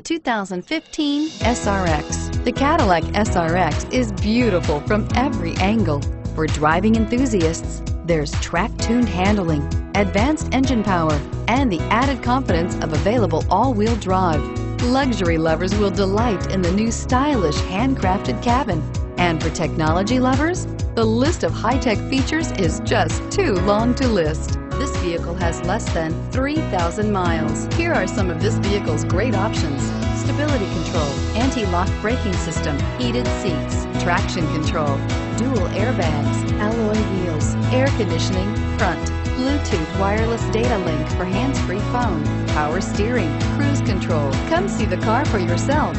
2015 SRX. The Cadillac SRX is beautiful from every angle. For driving enthusiasts, there's track-tuned handling, advanced engine power, and the added confidence of available all-wheel drive. Luxury lovers will delight in the new stylish handcrafted cabin. And for technology lovers, the list of high-tech features is just too long to list. This vehicle has less than 3,000 miles. Here are some of this vehicle's great options: stability control, anti-lock braking system, heated seats, traction control, dual airbags, alloy wheels, air conditioning, front, Bluetooth wireless data link for hands-free phone, power steering, cruise control. Come see the car for yourself.